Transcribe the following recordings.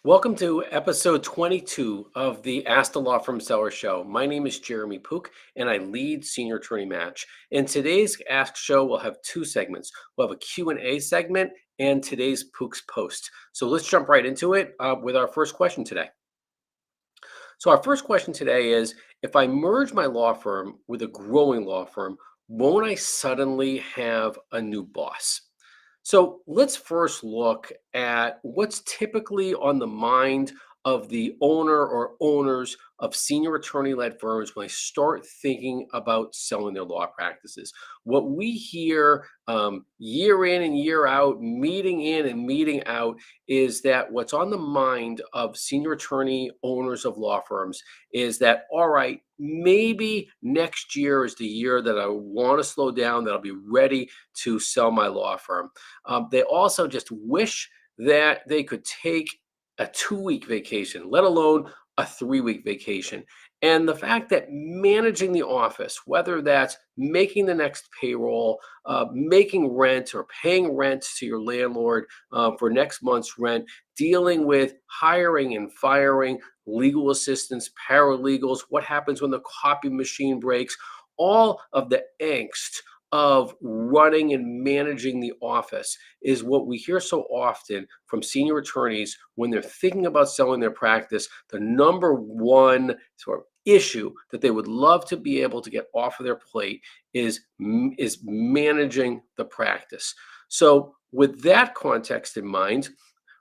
Welcome to episode 22 of the Ask the Law Firm Seller Show. My name is Jeremy Poock, and I lead Senior Attorney Match. In today's Ask Show, we'll have two segments. We'll have a Q&A segment and today's Poock's Post. So let's jump right into it with our first question today. So our first question today is, if I merge my law firm with a growing law firm, won't I suddenly have a new boss? So let's first look at what's typically on the mind of the owner or owners of senior attorney-led firms when they start thinking about selling their law practices. What we hear year in and year out, meeting in and meeting out, is that what's on the mind of senior attorney owners of law firms is that, all right, maybe next year is the year that I want to slow down, that I'll be ready to sell my law firm. They also just wish that they could take a 2-week vacation, let alone a 3-week vacation. And the fact that managing the office, whether that's making the next payroll, making rent or paying rent to your landlord for next month's rent, dealing with hiring and firing, legal assistants, paralegals, what happens when the copy machine breaks, all of the angst of running and managing the office is what we hear so often from senior attorneys when they're thinking about selling their practice. The number one sort of issue that they would love to be able to get off of their plate is managing the practice. So with that context in mind,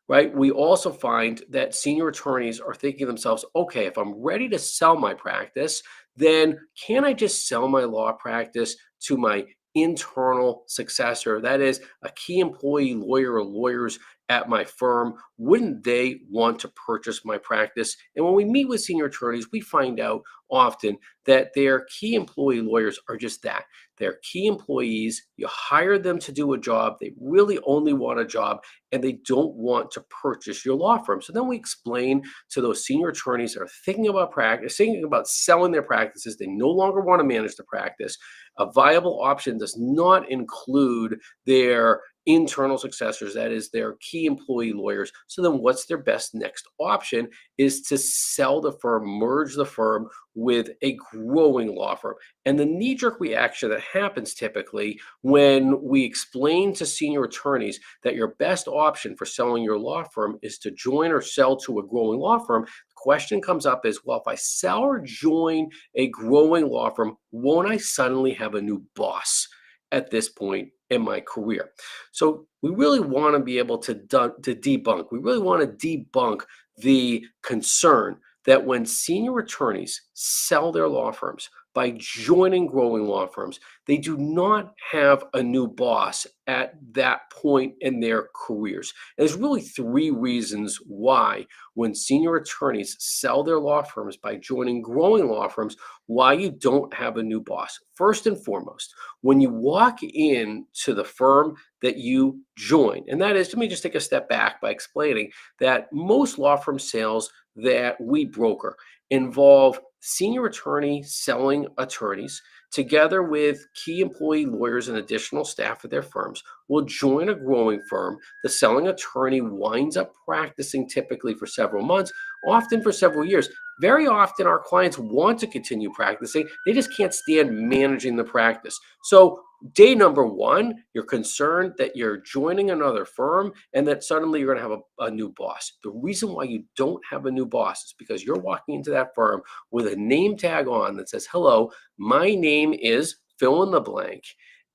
right, we also find that senior attorneys are thinking to themselves, okay, if I'm ready to sell my practice, then can I just sell my law practice to my internal successor? That is a key employee lawyer or lawyers at my firm. Wouldn't they want to purchase my practice? And when we meet with senior attorneys, we find out often that their key employee lawyers are just that. They're key employees. You hire them to do a job. They really only want a job, and they don't want to purchase your law firm. So then we explain to those senior attorneys that are thinking about practice, thinking about selling their practices. They no longer want to manage the practice. A viable option does not include their internal successors, that is their key employee lawyers. So then what's their best next option is to sell the firm, merge the firm with a growing law firm. And the knee-jerk reaction that happens typically when we explain to senior attorneys that your best option for selling your law firm is to join or sell to a growing law firm, the question comes up is, well, if I sell or join a growing law firm, won't I suddenly have a new boss at this point in my career? So we really want to be able to debunk. We really want to debunk the concern that when senior attorneys sell their law firms by joining growing law firms, they do not have a new boss at that point in their careers. And there's really three reasons why, when senior attorneys sell their law firms by joining growing law firms, why you don't have a new boss. First and foremost, when you walk into the firm that you join, and that is, let me just take a step back by explaining that most law firm sales that we broker involve senior attorney selling attorneys together with key employee lawyers and additional staff at their firms will join a growing firm. The selling attorney winds up practicing typically for several months, often for several years. Very often our clients want to continue practicing. They just can't stand managing the practice. So day number one, you're concerned that you're joining another firm and that suddenly you're going to have a new boss. The reason why you don't have a new boss is because you're walking into that firm with a name tag on that says, hello, my name is fill in the blank,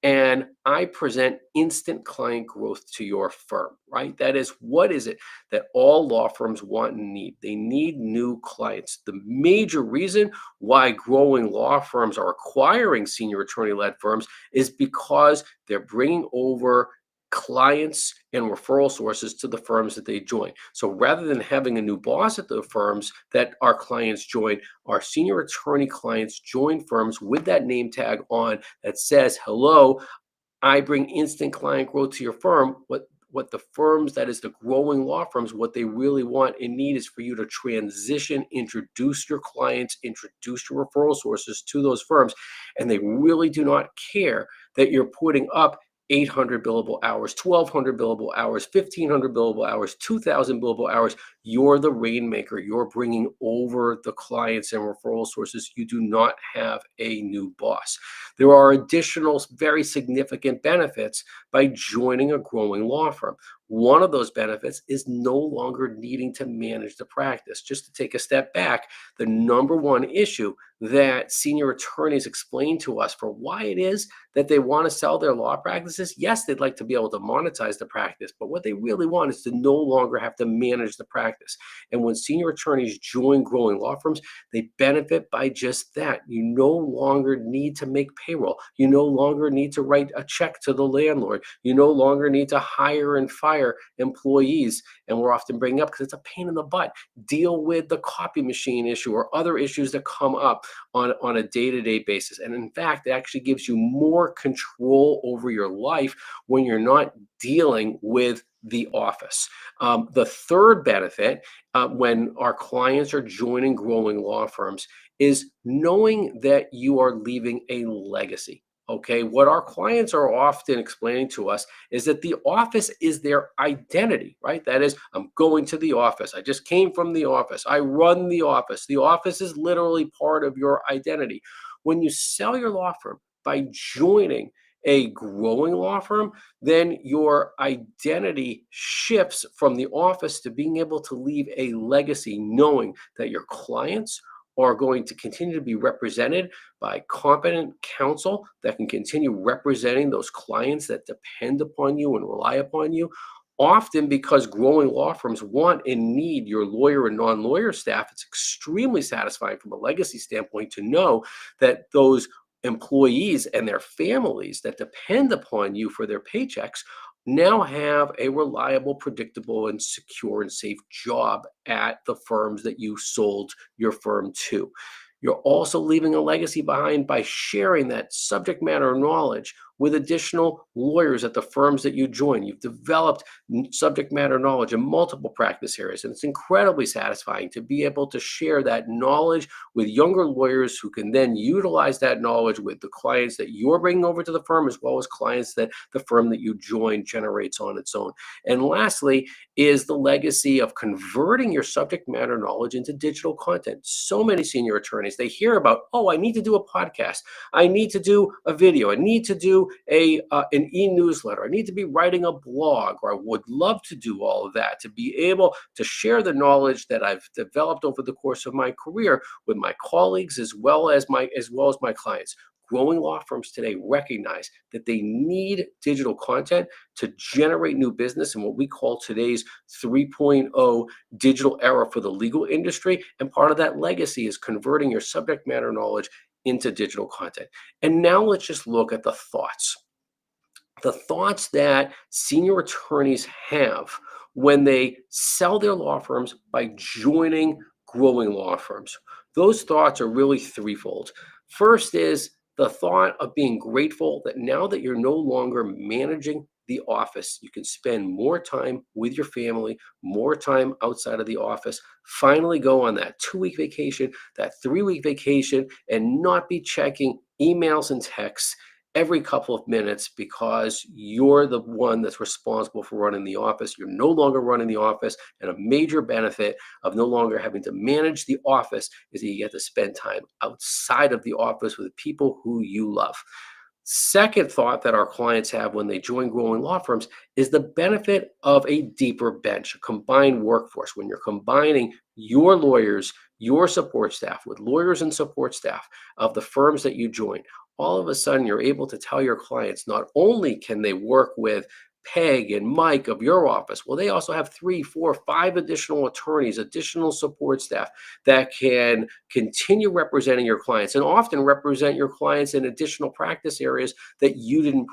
and I present instant client growth to your firm, right? That is, what is it that all law firms want and need? They need new clients. The major reason why growing law firms are acquiring senior attorney-led firms is because they're bringing over clients and referral sources to the firms that they join. So rather than having a new boss at the firms that our clients join, our senior attorney clients join firms with that name tag on that says, hello, I bring instant client growth to your firm. What the firms, that is the growing law firms, what they really want and need is for you to transition, introduce your clients, introduce your referral sources to those firms. And they really do not care that you're putting up 800 billable hours, 1,200 billable hours, 1,500 billable hours, 2,000 billable hours. You're the rainmaker. You're bringing over the clients and referral sources. You do not have a new boss. There are additional very significant benefits by joining a growing law firm. One of those benefits is no longer needing to manage the practice. Just to take a step back, the number one issue that senior attorneys explain to us for why it is that they want to sell their law practices, yes, they'd like to be able to monetize the practice, but what they really want is to no longer have to manage the practice. And when senior attorneys join growing law firms, they benefit by just that. You no longer need to make payroll. You no longer need to write a check to the landlord. You no longer need to hire and fire employees. And we're often bringing up, because it's a pain in the butt, deal with the copy machine issue or other issues that come up on a day-to-day basis. And in fact, it actually gives you more control over your life when you're not dealing with the office. The third benefit when our clients are joining growing law firms is knowing that you are leaving a legacy. Okay, what our clients are often explaining to us is that the office is their identity, right? That is, I'm going to the office. I just came from the office. I run the office. The office is literally part of your identity. When you sell your law firm by joining a growing law firm, then your identity shifts from the office to being able to leave a legacy, knowing that your clients are going to continue to be represented by competent counsel that can continue representing those clients that depend upon you and rely upon you. Often, because growing law firms want and need your lawyer and non-lawyer staff, it's extremely satisfying from a legacy standpoint to know that those employees and their families that depend upon you for their paychecks now have a reliable, predictable, and secure and safe job at the firms that you sold your firm to. You're also leaving a legacy behind by sharing that subject matter knowledge with additional lawyers at the firms that you join. You've developed subject matter knowledge in multiple practice areas, and it's incredibly satisfying to be able to share that knowledge with younger lawyers who can then utilize that knowledge with the clients that you're bringing over to the firm, as well as clients that the firm that you join generates on its own. And lastly is the legacy of converting your subject matter knowledge into digital content. So many senior attorneys, they hear about, oh, I need to do a podcast. I need to do a video. I need to do an e-newsletter. I need to be writing a blog, or I would love to do all of that, to be able to share the knowledge that I've developed over the course of my career with my colleagues as well as my clients. Growing law firms today recognize that they need digital content to generate new business in what we call today's 3.0 digital era for the legal industry. And part of that legacy is converting your subject matter knowledge into digital content. And now let's just look at the thoughts. The thoughts that senior attorneys have when they sell their law firms by joining growing law firms. Those thoughts are really threefold. First is the thought of being grateful that now that you're no longer managing the office, you can spend more time with your family, more time outside of the office, finally go on that 2-week vacation, that 3-week vacation, and not be checking emails and texts every couple of minutes because you're the one that's responsible for running the office. You're no longer running the office, and a major benefit of no longer having to manage the office is that you get to spend time outside of the office with people who you love. Second thought that our clients have when they join growing law firms is the benefit of a deeper bench, a combined workforce. When you're combining your lawyers, your support staff with lawyers and support staff of the firms that you join, all of a sudden you're able to tell your clients not only can they work with Peg and Mike of your office, well, they also have 3, 4, 5 additional attorneys, additional support staff that can continue representing your clients and often represent your clients in additional practice areas that you didn't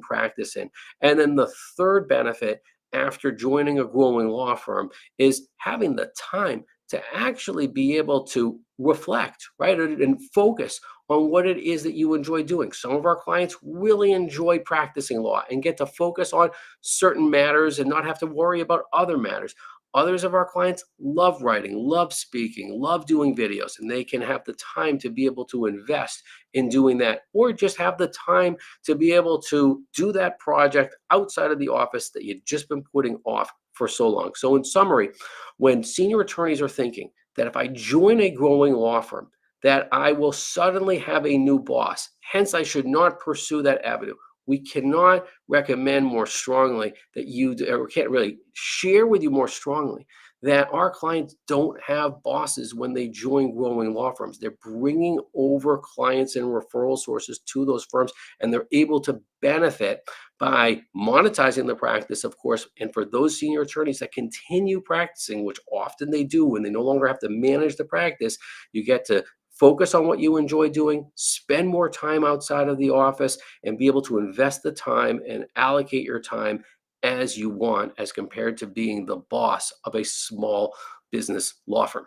practice in. And then the third benefit after joining a growing law firm is having the time to actually be able to reflect, right, and focus on what it is that you enjoy doing. Some of our clients really enjoy practicing law and get to focus on certain matters and not have to worry about other matters. Others of our clients love writing, love speaking, love doing videos, and they can have the time to be able to invest in doing that, or just have the time to be able to do that project outside of the office that you've just been putting off for so long. So, in summary, when senior attorneys are thinking that if I join a growing law firm, that I will suddenly have a new boss, hence I should not pursue that avenue. We cannot recommend more strongly that you, or can't really share with you more strongly, that our clients don't have bosses when they join growing law firms. They're bringing over clients and referral sources to those firms, and they're able to benefit by monetizing the practice, of course. And for those senior attorneys that continue practicing, which often they do when they no longer have to manage the practice, you get to focus on what you enjoy doing, spend more time outside of the office, and be able to invest the time and allocate your time as you want, as compared to being the boss of a small business law firm.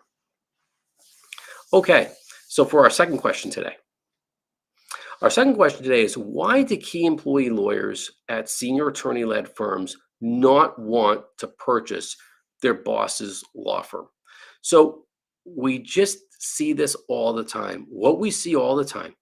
Okay, so for our second question today is, why do key employee lawyers at senior attorney led firms not want to purchase their boss's law firm? So we just see this all the time. What we see all the time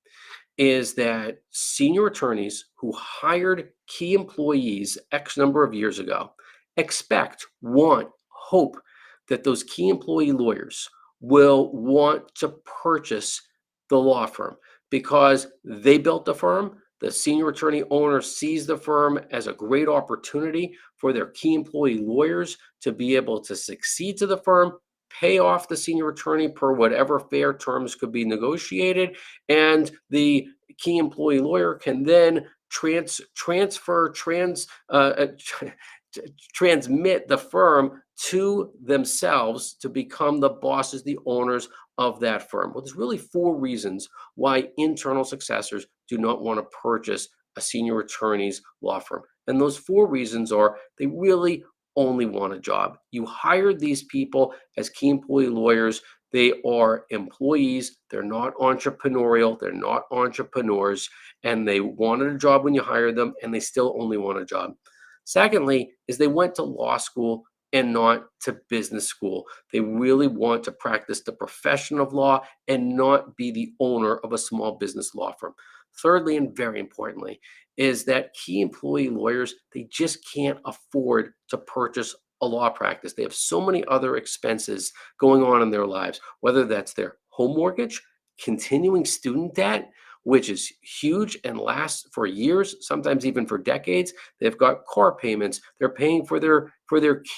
is that senior attorneys who hired key employees X number of years ago expect, want, hope that those key employee lawyers will want to purchase the law firm because they built the firm. The senior attorney owner sees the firm as a great opportunity for their key employee lawyers to be able to succeed to the firm, pay off the senior attorney per whatever fair terms could be negotiated, and the key employee lawyer can then transmit the firm to themselves to become the bosses, the owners of that firm. Well, there's really four reasons why internal successors do not want to purchase a senior attorney's law firm. And those four reasons are: they really only want a job. You hired these people as key employee lawyers. They are employees. They're not entrepreneurial. They're not entrepreneurs. And they wanted a job when you hired them, and they still only want a job. Secondly, is they went to law school and not to business school. They really want to practice the profession of law and not be the owner of a small business law firm. Thirdly, and very importantly, is that key employee lawyers, they just can't afford to purchase a law practice. They have so many other expenses going on in their lives, whether that's their home mortgage, continuing student debt, which is huge and lasts for years, sometimes even for decades. They've got car payments. They're paying for their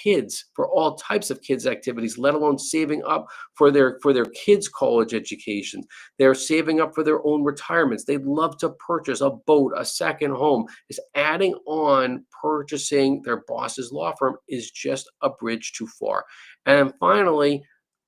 kids, for all types of kids activities, let alone saving up for their kids' college education. They're saving up for their own retirements. They'd love to purchase a boat, a second home. Is adding on purchasing their boss's law firm is just a bridge too far. And finally,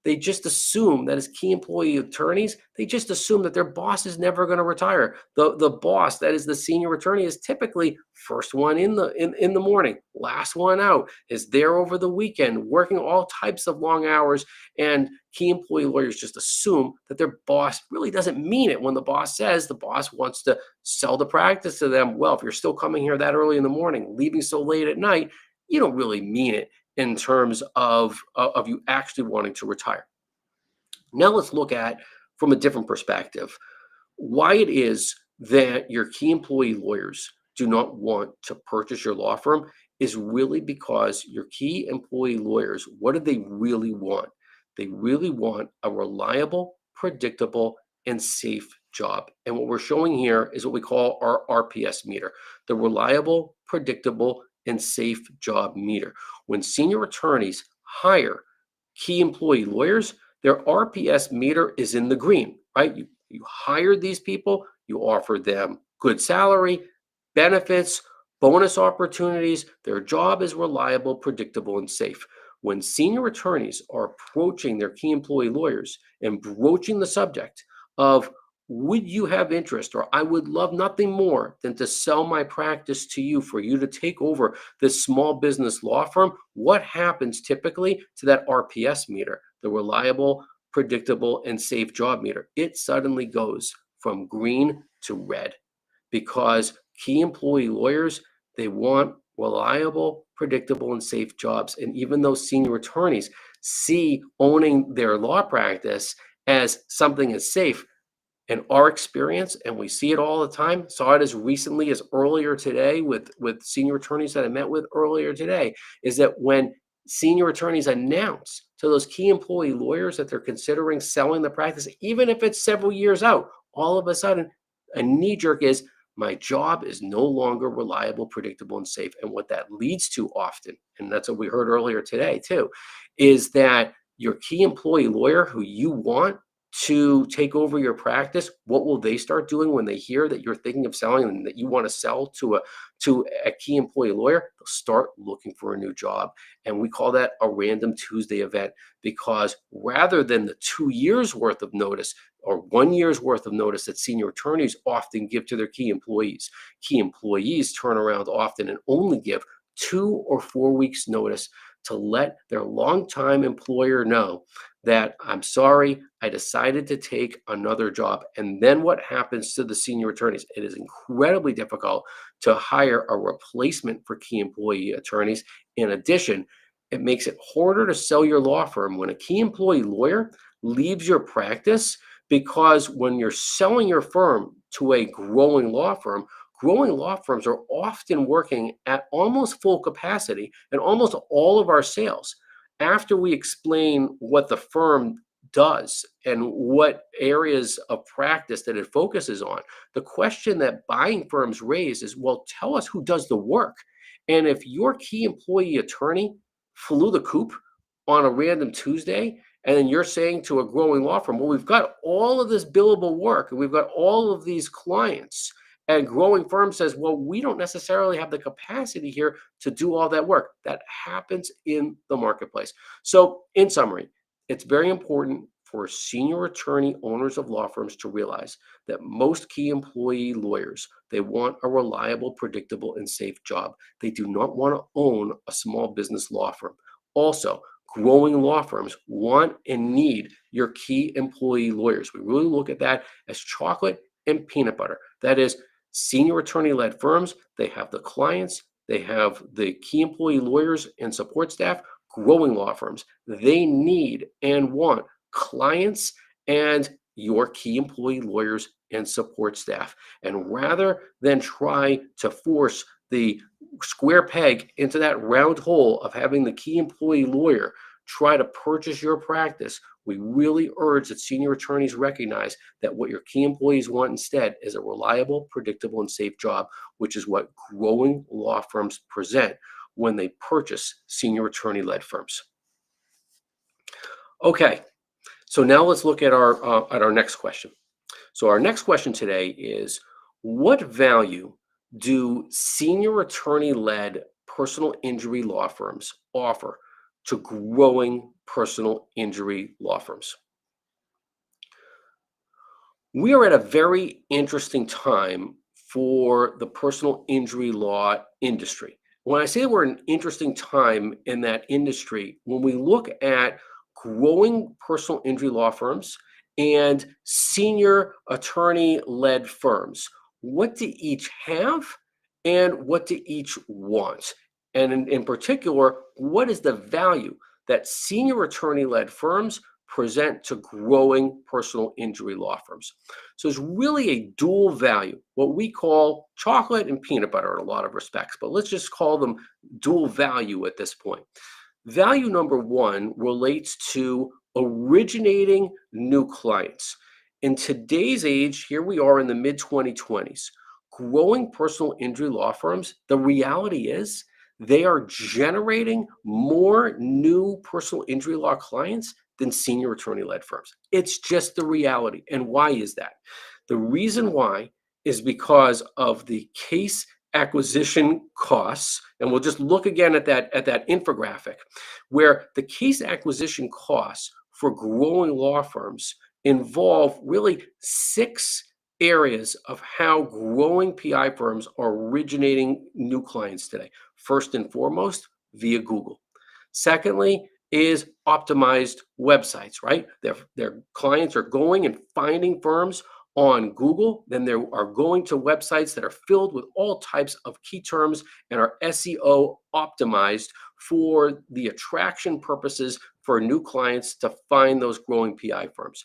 they just assume that as key employee attorneys, they just assume that their boss is never going to retire. The boss, that is the senior attorney, is typically first one in the morning, last one out, is there over the weekend, working all types of long hours. And key employee lawyers just assume that their boss really doesn't mean it when the boss says the boss wants to sell the practice to them. Well, if you're still coming here that early in the morning, leaving so late at night, you don't really mean it in terms of you actually wanting to retire. Now let's look at, from a different perspective, why it is that your key employee lawyers do not want to purchase your law firm is really because your key employee lawyers, what do they really want? They really want a reliable, predictable, and safe job. And what we're showing here is what we call our RPS meter, the reliable, predictable, and safe job meter. When senior attorneys hire key employee lawyers, their RPS meter is in the green, right? You hired these people, you offered them good salary, benefits, bonus opportunities. Their job is reliable, predictable, and safe. When senior attorneys are approaching their key employee lawyers and broaching the subject of, would you have interest, or I would love nothing more than to sell my practice to you for you to take over this small business law firm, what happens typically to that RPS meter, the reliable, predictable, and safe job meter? It suddenly goes from green to red, because key employee lawyers, they want reliable, predictable, and safe jobs. And even though senior attorneys see owning their law practice as something as safe, in our experience, and we see it all the time, saw it as recently as earlier today with senior attorneys that I met with earlier today, is that when senior attorneys announce to those key employee lawyers that they're considering selling the practice, even if it's several years out, all of a sudden a knee jerk is, my job is no longer reliable, predictable, and safe. And what that leads to often, and that's what we heard earlier today too, is that your key employee lawyer who you want to take over your practice, what will they start doing when they hear that you're thinking of selling and that you want to sell to a key employee lawyer? They'll start looking for a new job. And we call that a random Tuesday event, because rather than the 2 years worth of notice or 1 year's worth of notice that senior attorneys often give to their key employees turn around often and only give 2 or 4 weeks notice to let their longtime employer know that, I'm sorry, I decided to take another job. And then what happens to the senior attorneys? It is incredibly difficult to hire a replacement for key employee attorneys. In addition, it makes it harder to sell your law firm when a key employee lawyer leaves your practice, because when you're selling your firm to a growing law firm, growing law firms are often working at almost full capacity, and almost all of our sales, after we explain what the firm does and what areas of practice that it focuses on, the question that buying firms raise is, well, tell us who does the work. And if your key employee attorney flew the coop on a random Tuesday, and then you're saying to a growing law firm, well, we've got all of this billable work and we've got all of these clients, and growing firm says, well, we don't necessarily have the capacity here to do all that work. That happens in the marketplace. So in summary, it's very important for senior attorney owners of law firms to realize that most key employee lawyers, they want a reliable, predictable, and safe job. They do not want to own a small business law firm. Also, growing law firms want and need your key employee lawyers. We really look at that as chocolate and peanut butter. That is, senior attorney-led firms, they have the clients, they have the key employee lawyers and support staff. Growing law firms, they need and want clients and your key employee lawyers and support staff. And rather than try to force the square peg into that round hole of having the key employee lawyer try to purchase your practice, we really urge that senior attorneys recognize that what your key employees want instead is a reliable, predictable, and safe job, which is what growing law firms present when they purchase senior attorney-led firms. Okay, so now let's look at our next question. So our next question today is, what value do senior attorney-led personal injury law firms offer to growing personal injury law firms? We are at a very interesting time for the personal injury law industry. When I say we're in an interesting time in that industry, when we look at growing personal injury law firms and senior attorney-led firms, what do each have and what do each want? And in particular, what is the value that senior attorney-led firms present to growing personal injury law firms? So it's really a dual value, what we call chocolate and peanut butter in a lot of respects, but let's just call them dual value at this point. Value number one relates to originating new clients. In today's age, here we are in the mid 2020s, growing personal injury law firms, the reality is they are generating more new personal injury law clients than senior attorney-led firms. It's just the reality. And why is that? The reason why is because of the case acquisition costs. And we'll just look again at that infographic, where the case acquisition costs for growing law firms involve really 6 areas of how growing PI firms are originating new clients today. First and foremost, via Google. Secondly, is optimized websites, right? Their clients are going and finding firms on Google, then they are going to websites that are filled with all types of key terms and are SEO optimized for the attraction purposes for new clients to find those growing PI firms.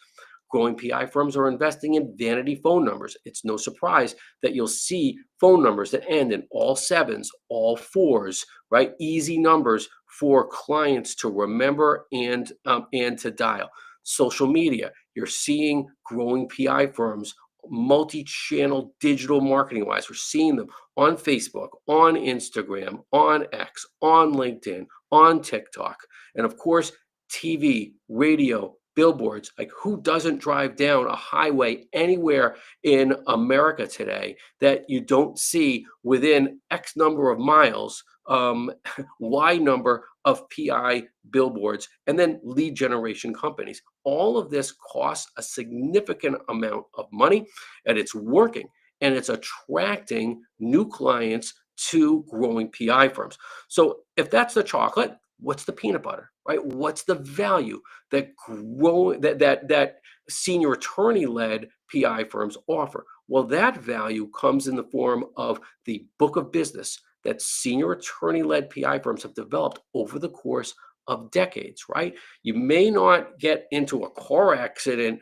Growing PI firms are investing in vanity phone numbers. It's no surprise that you'll see phone numbers that end in all sevens, all fours, right? Easy numbers for clients to remember and to dial. Social media, you're seeing growing PI firms, multi-channel digital marketing wise. We're seeing them on Facebook, on Instagram, on X, on LinkedIn, on TikTok, and of course, TV, radio, billboards. Like, who doesn't drive down a highway anywhere in America today that you don't see within X number of miles, Y number of PI billboards, and then lead generation companies? All of this costs a significant amount of money, and it's working, and it's attracting new clients to growing PI firms. So if that's the chocolate, what's the peanut butter, right? What's the value that senior attorney led PI firms offer? Well, that value comes in the form of the book of business that senior attorney led PI firms have developed over the course of decades, right? You may not get into a car accident,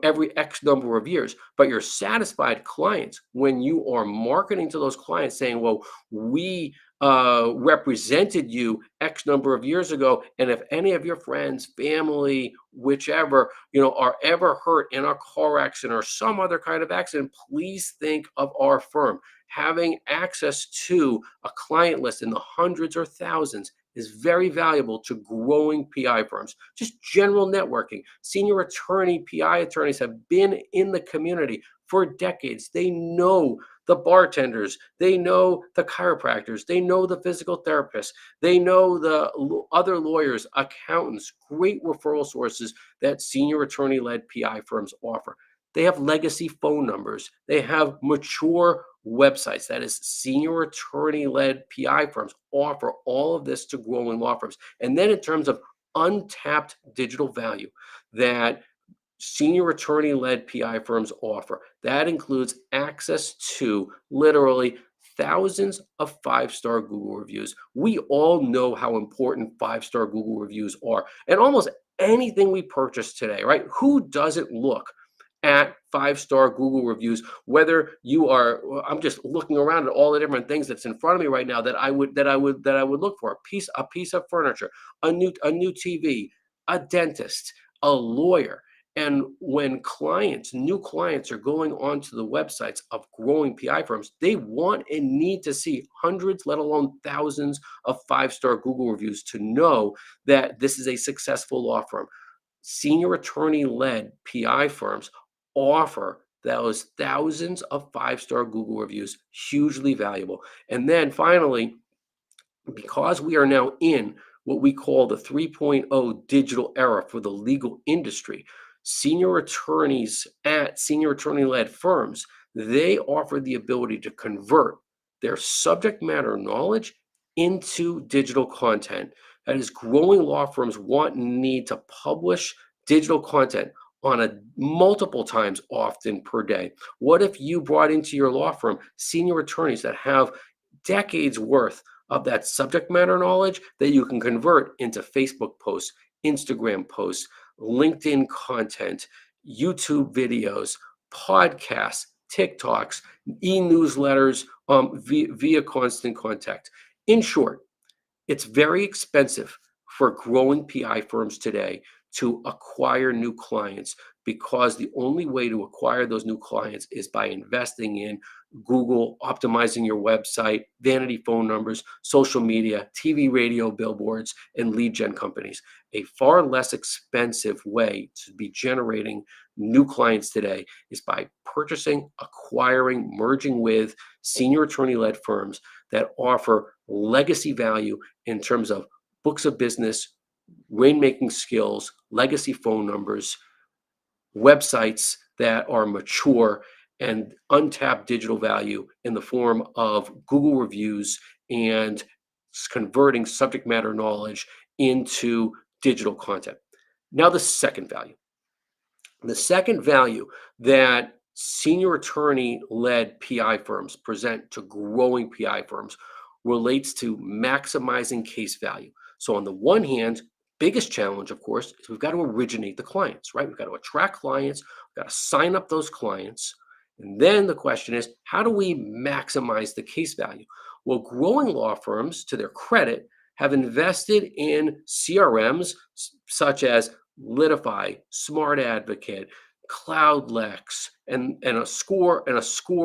every X number of years, but you're satisfied clients when you are marketing to those clients saying, well, we represented you X number of years ago. And if any of your friends, family, whichever, are ever hurt in a car accident or some other kind of accident, please think of our firm. Having access to a client list in the hundreds or thousands is very valuable to growing PI firms. Just general networking. Senior attorney, PI attorneys have been in the community for decades. They know the bartenders, they know the chiropractors, they know the physical therapists, they know the other lawyers, accountants, great referral sources that senior attorney led PI firms offer. They have legacy phone numbers. They have mature websites. That is, senior attorney led PI firms offer all of this to growing law firms. And then, in terms of untapped digital value that senior attorney led PI firms offer, that includes access to literally thousands of five-star Google reviews. We all know how important five-star Google reviews are. And almost anything we purchase today, right? Who doesn't look at five-star Google reviews? Whether you are, I'm just looking around at all the different things that's in front of me right now that I would look for. A piece of furniture, a new TV, a dentist, a lawyer. And when new clients are going onto the websites of growing PI firms, they want and need to see hundreds, let alone thousands of five-star Google reviews to know that this is a successful law firm. Senior attorney led PI firms offer those thousands of five-star Google reviews, hugely valuable. And then finally, because we are now in what we call the 3.0 digital era for the legal industry, senior attorneys at senior attorney led firms, they offer the ability to convert their subject matter knowledge into digital content. That is, growing law firms want and need to publish digital content on a multiple times often per day. What if you brought into your law firm senior attorneys that have decades worth of that subject matter knowledge that you can convert into Facebook posts, Instagram posts, LinkedIn content, YouTube videos, podcasts, TikToks, e-newsletters, via Constant Contact? In short, it's very expensive for growing PI firms today to acquire new clients, because the only way to acquire those new clients is by investing in Google, optimizing your website, vanity phone numbers, social media, TV, radio, billboards, and lead gen companies. A far less expensive way to be generating new clients today is by purchasing, acquiring, merging with senior attorney led firms that offer legacy value in terms of books of business, rainmaking skills, legacy phone numbers, websites that are mature, and untapped digital value in the form of Google reviews and converting subject matter knowledge into digital content. Now, the second value. The second value that senior attorney led PI firms present to growing PI firms relates to maximizing case value. So, on the one hand, biggest challenge, of course, is we've got to originate the clients, right? We've got to attract clients, we've got to sign up those clients. And then the question is, how do we maximize the case value? Well, growing law firms, to their credit, have invested in CRMs such as Litify, Smart Advocate, Cloudlex, and a score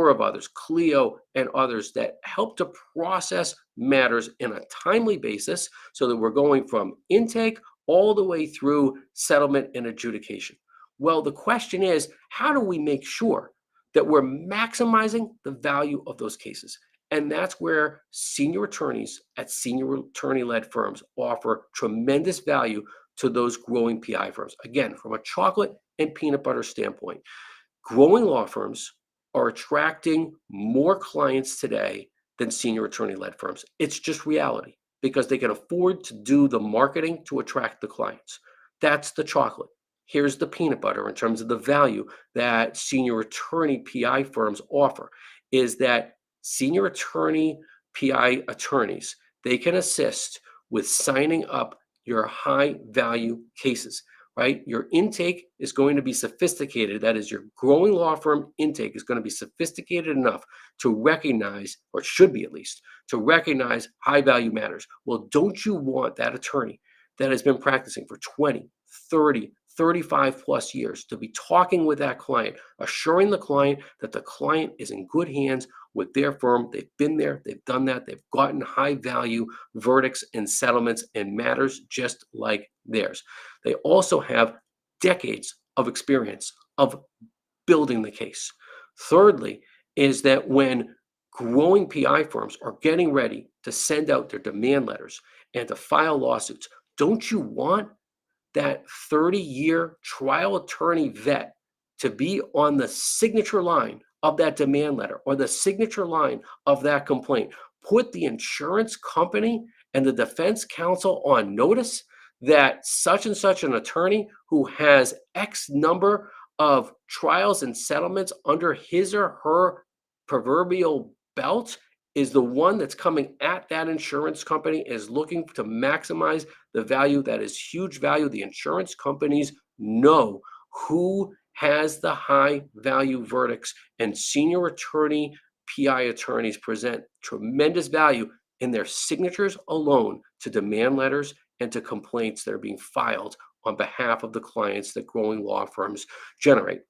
of others, Clio and others that help to process matters in a timely basis so that we're going from intake all the way through settlement and adjudication. Well, the question is, how do we make sure that we're maximizing the value of those cases? And that's where senior attorneys at senior attorney led firms offer tremendous value to those growing PI firms. Again, from a chocolate and peanut butter standpoint, growing law firms are attracting more clients today than senior attorney led firms. It's just reality because they can afford to do the marketing to attract the clients. That's the chocolate. Here's the peanut butter in terms of the value that senior attorney PI firms offer is that senior attorney PI attorneys, they can assist with signing up your high value cases, right? Your intake is going to be sophisticated. That is, your growing law firm intake is going to be sophisticated enough to recognize, or should be at least, to recognize high value matters. Well, don't you want that attorney that has been practicing for 20, 30, 35 plus years to be talking with that client, assuring the client that the client is in good hands with their firm? They've been there, they've done that, they've gotten high value verdicts and settlements and matters just like theirs. They also have decades of experience of building the case. Thirdly, is that when growing PI firms are getting ready to send out their demand letters and to file lawsuits, don't you want that 30-year trial attorney vet to be on the signature line of that demand letter or the signature line of that complaint? Put the insurance company and the defense counsel on notice that such and such an attorney who has X number of trials and settlements under his or her proverbial belt is the one that's coming at that insurance company, is looking to maximize the value. That is huge value. The insurance companies know who has the high value verdicts, and senior attorney PI attorneys present tremendous value in their signatures alone to demand letters and to complaints that are being filed on behalf of the clients that growing law firms generate.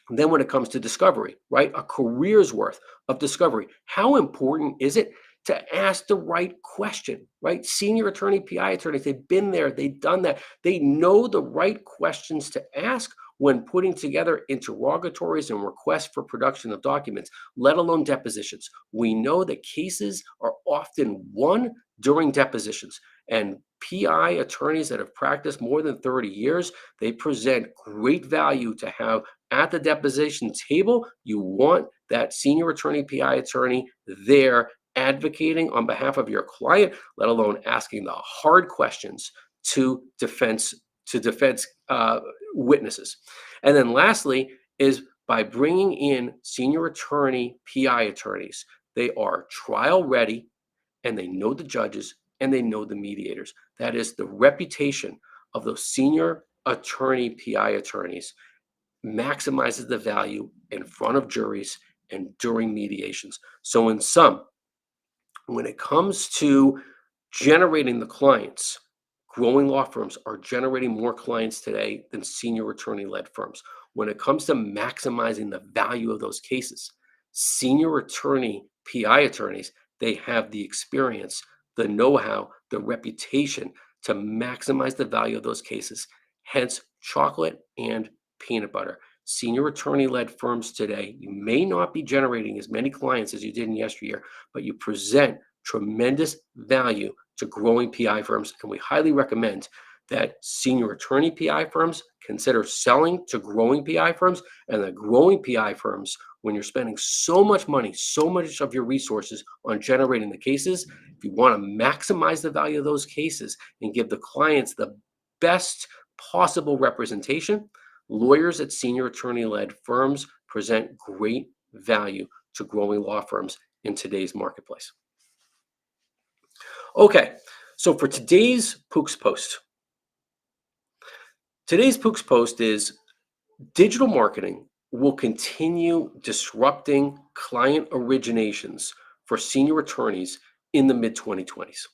And then when it comes to discovery, right? A career's worth of discovery. How important is it to ask the right question, right? Senior attorney, PI attorneys, they've been there, they've done that. They know the right questions to ask when putting together interrogatories and requests for production of documents, let alone depositions. We know that cases are often won during depositions. And PI attorneys that have practiced more than 30 years, they present great value to have at the deposition table. You want that senior attorney, PI attorney there advocating on behalf of your client, let alone asking the hard questions to defense witnesses. And then lastly is by bringing in senior attorney, PI attorneys. They are trial ready and they know the judges and they know the mediators. That is the reputation of those senior attorney, PI attorneys maximizes the value in front of juries and during mediations. So in sum, when it comes to generating the clients, growing law firms are generating more clients today than senior attorney led firms. When it comes to maximizing the value of those cases, senior attorney, PI attorneys, they have the experience, the know how, the reputation to maximize the value of those cases. Hence, chocolate and peanut butter. Senior attorney led firms today, you may not be generating as many clients as you did in yesteryear, but you present tremendous value to growing PI firms. And we highly recommend that senior attorney PI firms consider selling to growing PI firms, and the growing PI firms, when you're spending so much money, so much of your resources on generating the cases, if you want to maximize the value of those cases and give the clients the best possible representation, Lawyers at senior attorney-led firms present great value to growing law firms in today's marketplace. Okay, so for today's Pook's post is digital marketing will continue disrupting client originations for senior attorneys in the mid 2020s.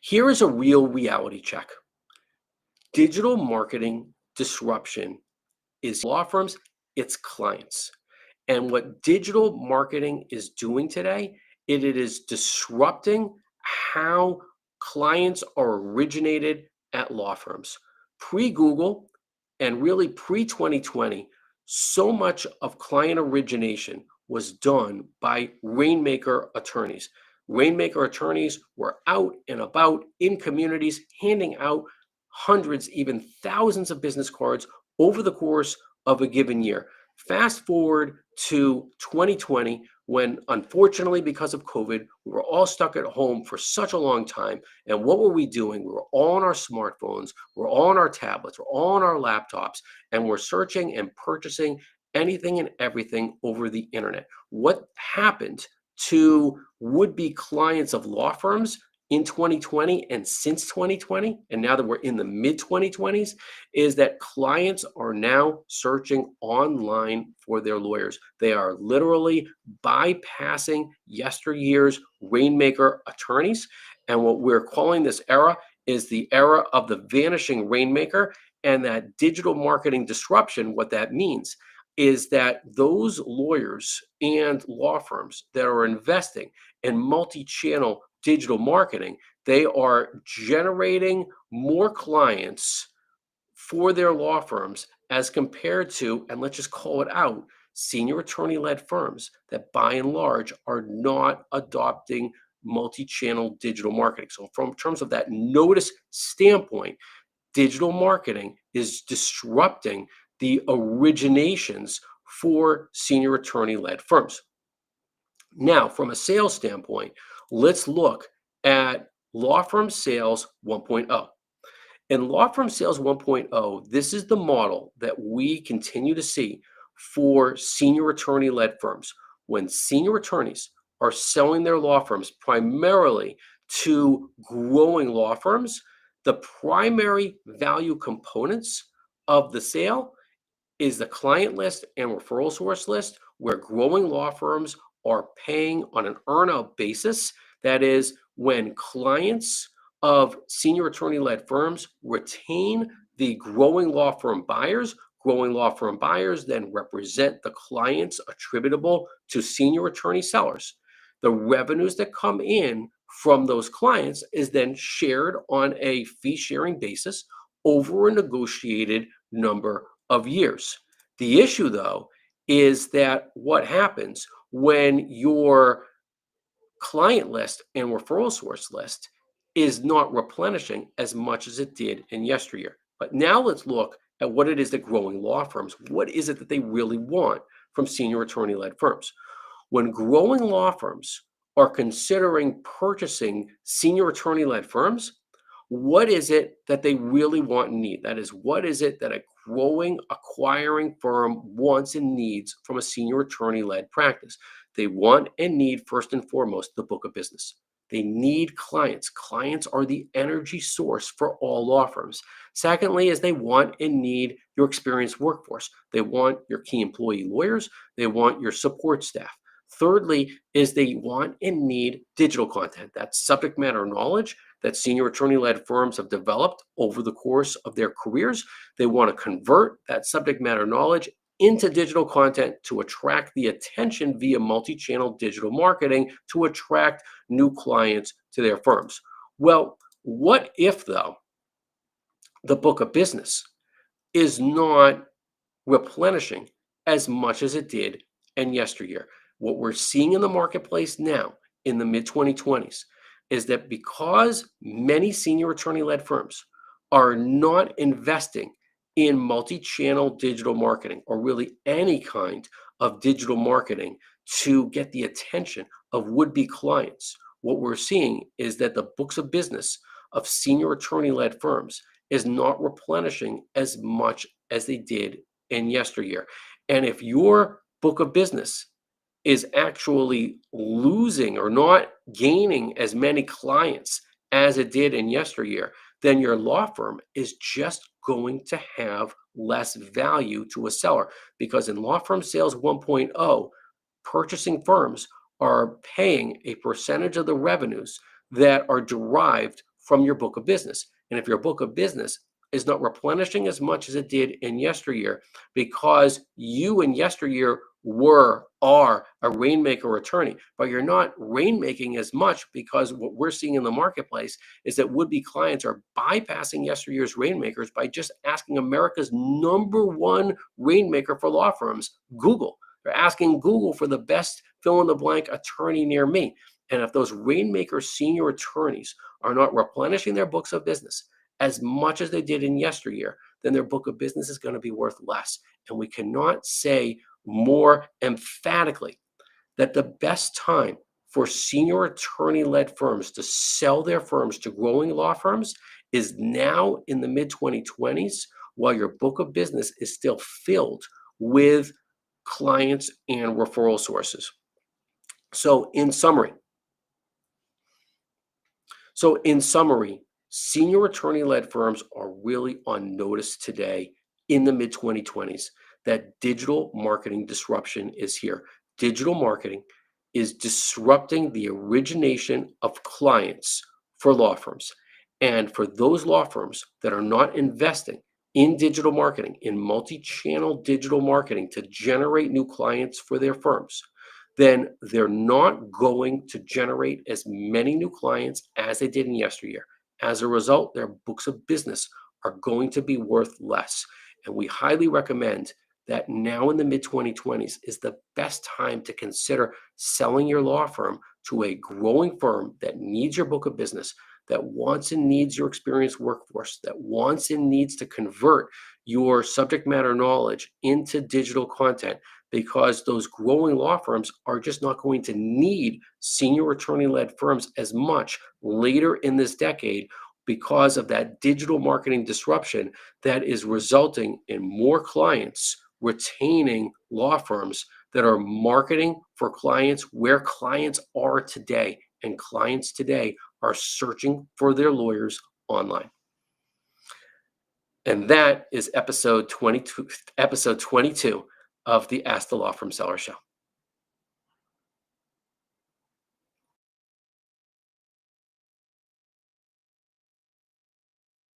Here is a real reality check. Digital marketing disruption is law firms, it's clients. And what digital marketing is doing today, it is disrupting how clients are originated at law firms. Pre-Google and really pre-2020, so much of client origination was done by rainmaker attorneys. Rainmaker attorneys were out and about in communities handing out hundreds, even thousands of business cards over the course of a given year. Fast forward to 2020, when unfortunately, because of COVID, we were all stuck at home for such a long time. And what were we doing? We were all on our smartphones, we're all on our tablets, we're all on our laptops, and we're searching and purchasing anything and everything over the internet. What happened to would-be clients of law firms in 2020 and since 2020, and now that we're in the mid 2020s, is that clients are now searching online for their lawyers. They are literally bypassing yesteryear's rainmaker attorneys. And what we're calling this era is the era of the vanishing rainmaker. And that digital marketing disruption, what that means is that those lawyers and law firms that are investing in multi-channel digital marketing, they are generating more clients for their law firms as compared to, and let's just call it out, senior attorney-led firms that by and large are not adopting multi-channel digital marketing. So from terms of that notice standpoint, digital marketing is disrupting the originations for senior attorney-led firms. Now, from a sales standpoint, let's look at Law Firm Sales 1.0. In Law Firm Sales 1.0, this is the model that we continue to see for senior attorney-led firms. When senior attorneys are selling their law firms primarily to growing law firms, the primary value components of the sale is the client list and referral source list, where growing law firms are paying on an earn-out basis. That is, when clients of senior attorney-led firms retain the growing law firm buyers then represent the clients attributable to senior attorney sellers. The revenues that come in from those clients is then shared on a fee-sharing basis over a negotiated number of years. The issue, though, is that what happens when your client list and referral source list is not replenishing as much as it did in yesteryear. But now let's look at what it is that growing law firms, what is it that they really want from senior attorney-led firms? When growing law firms are considering purchasing senior attorney-led firms, what is it that they really want and need? That is, what is it that a growing, acquiring firm wants and needs from a senior attorney-led practice? They want and need, first and foremost, the book of business. They need clients. Clients are the energy source for all law firms. Secondly, is they want and need your experienced workforce. They want your key employee lawyers. They want your support staff. Thirdly, is they want and need digital content. That's subject matter knowledge that senior attorney-led firms have developed over the course of their careers. They want to convert that subject matter knowledge into digital content to attract the attention via multi-channel digital marketing to attract new clients to their firms. Well, what if, though, the book of business is not replenishing as much as it did in yesteryear? What we're seeing in the marketplace now in the mid 2020s is that because many senior attorney-led firms are not investing in multi-channel digital marketing or really any kind of digital marketing to get the attention of would-be clients, what we're seeing is that the books of business of senior attorney-led firms is not replenishing as much as they did in yesteryear. And if your book of business is actually losing or not gaining as many clients as it did in yesteryear, then your law firm is just going to have less value to a seller. Because in Law Firm Sales 1.0, purchasing firms are paying a percentage of the revenues that are derived from your book of business. And if your book of business is not replenishing as much as it did in yesteryear, because you in yesteryear are a rainmaker attorney, but you're not rainmaking as much, because what we're seeing in the marketplace is that would-be clients are bypassing yesteryear's rainmakers by just asking America's number one rainmaker for law firms, Google. They're asking Google for the best fill in the blank attorney near me. And if those rainmaker senior attorneys are not replenishing their books of business as much as they did in yesteryear, then their book of business is going to be worth less. And we cannot say more emphatically that the best time for senior attorney-led firms to sell their firms to growing law firms is now in the mid-2020s, while your book of business is still filled with clients and referral sources. So in summary, senior attorney-led firms are really on notice today in the mid-2020s that digital marketing disruption is here. Digital marketing is disrupting the origination of clients for law firms. And for those law firms that are not investing in digital marketing, in multi-channel digital marketing to generate new clients for their firms, then they're not going to generate as many new clients as they did in yesteryear. As a result, their books of business are going to be worth less. And we highly recommend that now in the mid-2020s is the best time to consider selling your law firm to a growing firm that needs your book of business, that wants and needs your experienced workforce, that wants and needs to convert your subject matter knowledge into digital content, because those growing law firms are just not going to need senior attorney-led firms as much later in this decade, because of that digital marketing disruption that is resulting in more clients retaining law firms that are marketing for clients where clients are today. And clients today are searching for their lawyers online. And that is episode 22 of the Ask the Law Firm Seller Show.